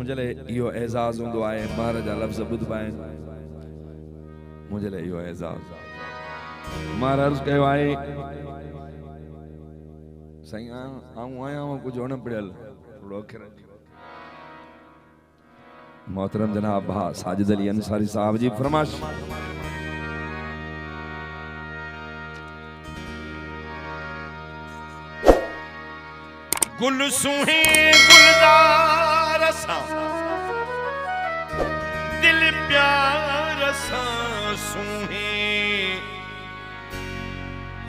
मुझे ले यो एजाज होंदो आए महाराजा लफ्ज़ बुध पाए मुझे ले यो एजाज महाराज कहो आए सही आऊं आया हूं कुछ होने पड़ल रोके मोहतरम जनाब भा साजिद अली अंसारी साहब जी फरमाश गुल सुहे गुलजार सा दिल प्यार सा सुहे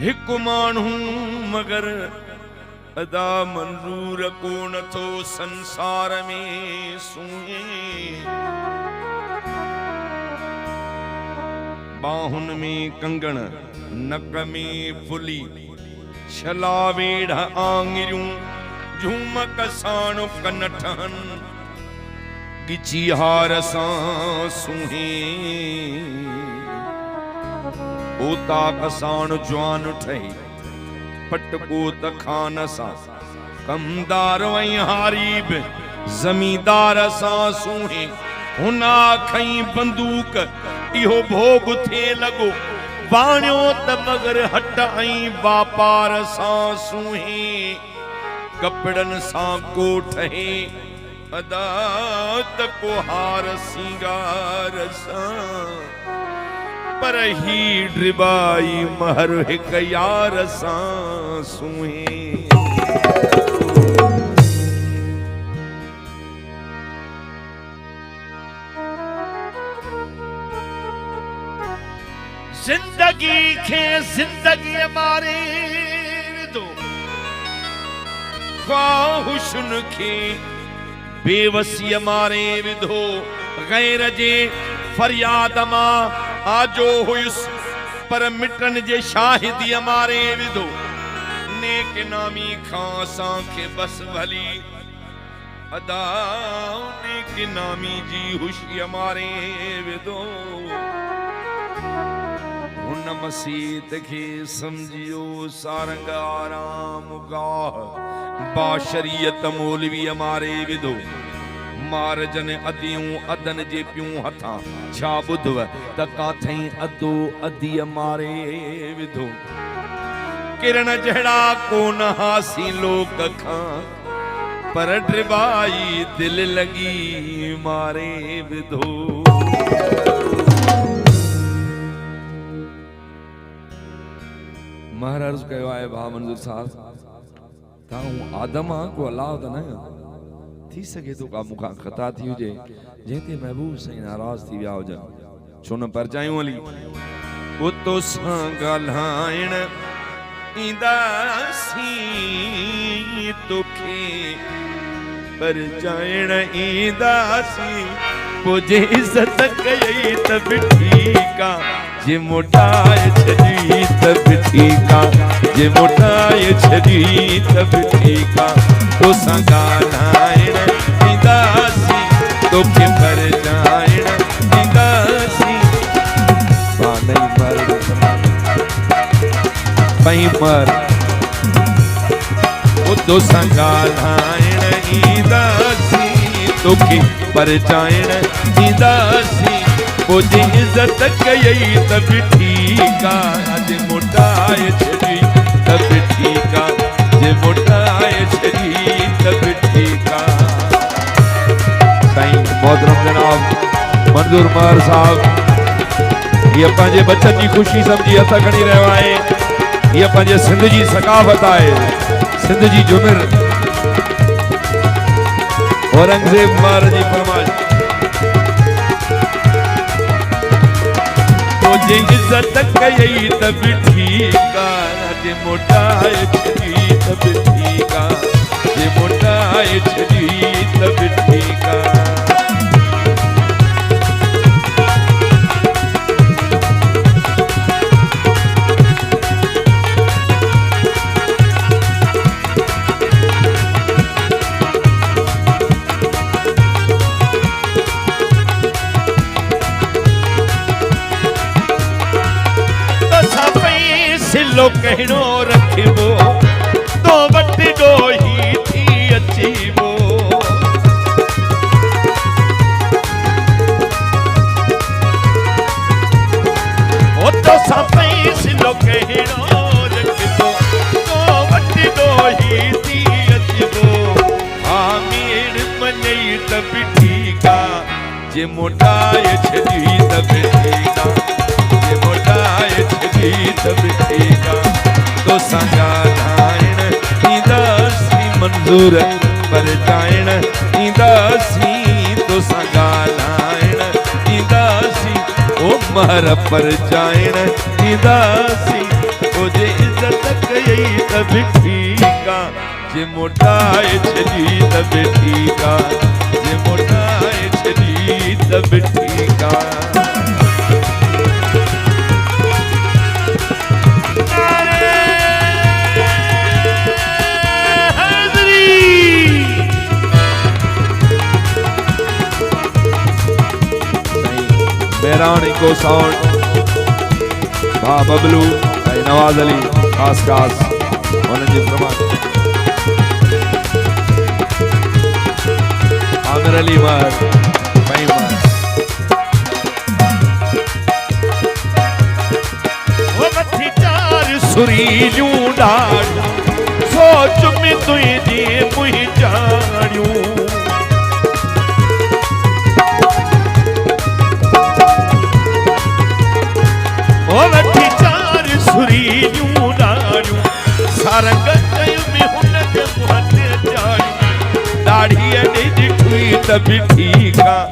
हिक मानू मगर अदा मंजूर को न तो संसार में सुहे बाहुन में कंगण नक में फुली छलावेड़ आंगरियूं झूमक साणु कनठन गिची हार सां सुहे ओता कसाण जवान ठही पटको तखान सा कमदार वई हारीब जमींदार सा सुहे हुना खई बंदूक इहो भोग थे लगो बाणियो त मगर हटाई वापार सा सुहे कपड़न सा कोठे अदा तको हार सिंगार सा पर ही ड्रिबाई महर हिक यार सा सुहे जिंदगी खे जिंदगी हमारे दो ख्वाहिशन खे बेवसी हमारे विधो गैर जे फरियाद मां आजो हुयुस पर मिटन जे शाहिदी हमारे विधो नेक नामी खां सां के बस भली अदा नेक नामी जी हुशी हमारे विधो हुन मसीत खे समझियो सारंग आराम गाह बाशरियत मौलवी हमारे विधो मार जन अदियूं अदन जे पियूं हथा छा बुधव त काथई अदो अदी हमारे विधो किरण जड़ा कोन हासी लोक खां पर ड्रिबाई दिल लगी मारे विधो महाराज कहो आए भा मंजूर साहब ताऊं आदम को अल्लाह त न थी सके तो का मुखा खता थी हुजे जेते महबूब सही नाराज थी विया हुजन छो न परचायूं हली उतो सां ॻाल्हाइण ईंदासीं तोखे परचाइण ईंदासीं पोइ जे इज़त कयई त बि ठीकु आहे जे मोटाए छॾी त बि ठीकु आहे जे मोटाए छॾी त बि ठीकु आहे तोसां ॻाल्हाइण ईंदासीं तोखे परचाइण ईंदासीं बानई मर पई मर तोसां ॻाल्हाइण ईंदासीं तोखे परचाइण ईंदासीं पोइ जे इज़त कयई त बि ठीकु आहे जे मोटाए छॾी त बि ठीकु आहे जे मोटाए छॾी त बि ठीकु आहे साईं मोहतरम जनाब मंजूर महर साहब ये पंहिंजे बच्चन जी ख़ुशी समझी हथ खणी रहियो आहे ये पंहिंजे सिंध जी सकाफ़त आहे सिंध जी जुमिर औरंगज़ेब महर जी फरमाइश जे इज़त कयई त बि ठीकु आहे जे मोटाए छॾी त बि ठीकु आहे जे मोटाए छॾी त बि ठीकु आहे लो कहणो रखिबो तो वट डोही थी अचीबो जे मोटाए छॾी त बि ठीकु आहे जे मोटाए छॾी त बि ठीकु आहे तोसां ॻाल्हाइण ईंदासीं मंज़ूर पर जाइण ईंदासीं तोसां ॻाल्हाइण ईंदासीं ओ महर पर जाइण ईंदासीं ओ जे इज़त कयई त बि ठीकु आहे जे मोटाए छॾी त बि ठीकु आहे जे मोटाए छॾी त बि ठीकु आहे मेहरान इको साउंड भा बबलू ऐं नवाज़ अली ख़ास हुननि जी फरमाइश आमिर अली महर भाई महर वो मथी चार सुरीलियूं ॾाढियूं सोच में तुंहिंजी मुंहिंजी जाणियूं वठी चार सुरीलियूं ॾाढ़ियूं सारंग कयूं में हुनखे मुंहं ते चाढ़ियूं ॾाढ़ीअ ॾे ॾिठुई त बि ठीकु आहे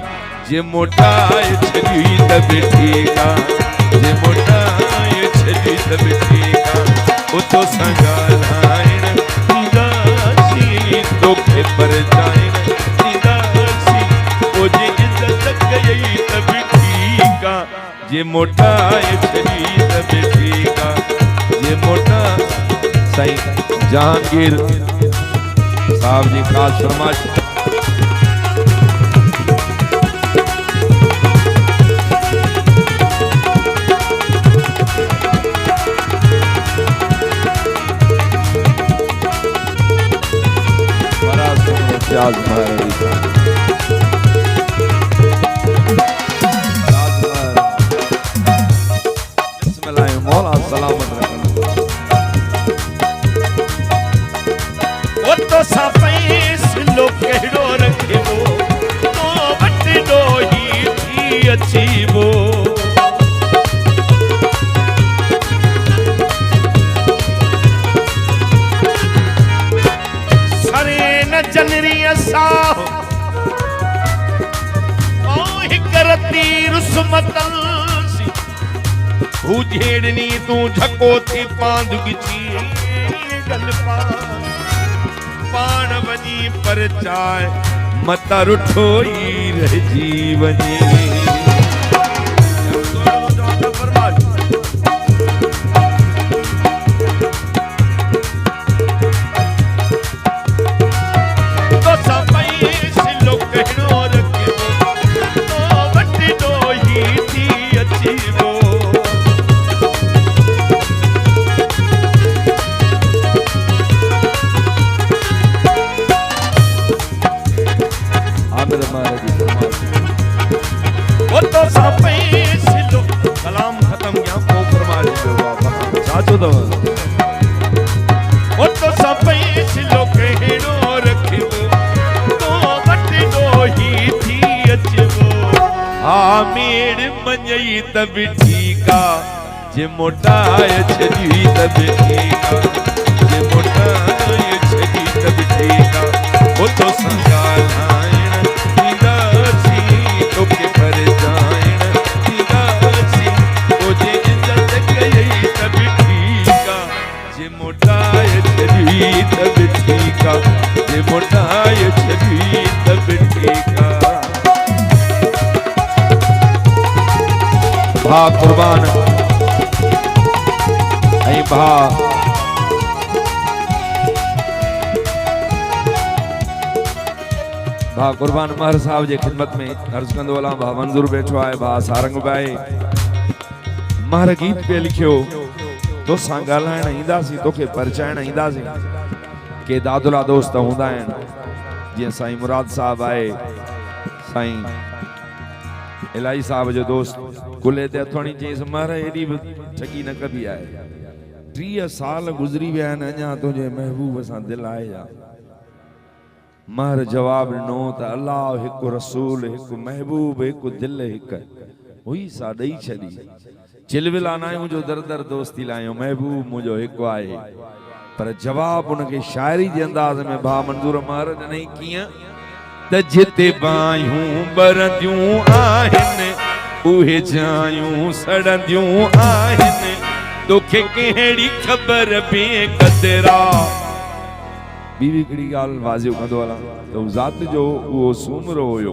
जे मोटाए छॾी त बि ठीकु आहे जे मोटाए छॾी त बि ठीकु आहे ओ तोसां ॻाल्हाइण ईंदासीं तोखे परचाइण ईंदासीं ओ जे इज़त कयई त बि ठीकु आहे जे मोटाए छॾी त बि ठीकु आहे जे मोटा साईं जहांगीर साहब जी ख़ास फरमाइश जाज मौला सलामत वो तो फैसलो कहिड़ो रखिबो तो वटो ही थी अचीबो सरे न जनरीअ साह ओ हिकरती रुस्मतल हू झेड़नी तू झको थी पांदुगी थी गल पाण वनी पर चाय मत रुठो ई रहिजी वनी तो सभई सिलो कहिड़ो रखिबो तो वटो ही थी अचीबो कलाम खत्म किया को फरमाइश साचो तो वो तो सभई सिलो कहिड़ो रखिबो तो वटो ही थी अचबो आमीर मञई त बि ठीकु आहे जे मोटाए छॾी त बि ठीकु आहे जे मोटाए छॾी त बि ठीकु आहे वो तो ॻाल्हाइण ईंदासीं तोखे परचाइण ईंदासीं ओ जे इज़त कयई त बि ठीकु आहे जे मोटाए छॾी त बि ठीकु आहे जे मोटाए छॾी त बि ठीकु आहे भा कुर्बान ऐं भा भा कुर्बान महर साहब जे खिदमत में अर्ज कंदो हलां भा मंज़ूर बैठो आहे भा सारंग भाई महर गीत पे लिखियो तोसां ॻाल्हाइण ईंदासीं तोखे परचाइण ईंदासीं के दादुला दोस्त हूंदा आहिनि जीअं साईं मुराद साहब आहे साईं इलाही साहब जो दोस्त कुले ते अथणी चईंसि महर एॾी बि ठगी न कबी आहे 30 साल गुज़री विया आहिनि अञा तुंहिंजे महबूब सां दिलि आहे या महर जवाब नो त अल्लाह एक रसूल एक महबूब एक दिल एक हुई सा ॾेई छॾी चिलविला नायूं जो दर दर दोस्ती लायो महबूब मुझो एक आए पर जवाब उनके शायरी जे अंदाज में भा मंजूर महर ॾिनई कीअं त जिते बायूं बरंदियूं आहिनि उहे जायूं सड़ंदियूं आहिनि तोखे कहिड़ी ख़बर बेक़दरा बीवी हिकिड़ी ॻाल्हि वाज़िब कंदो हलां त ज़ात जो उहो सूमरो हुयो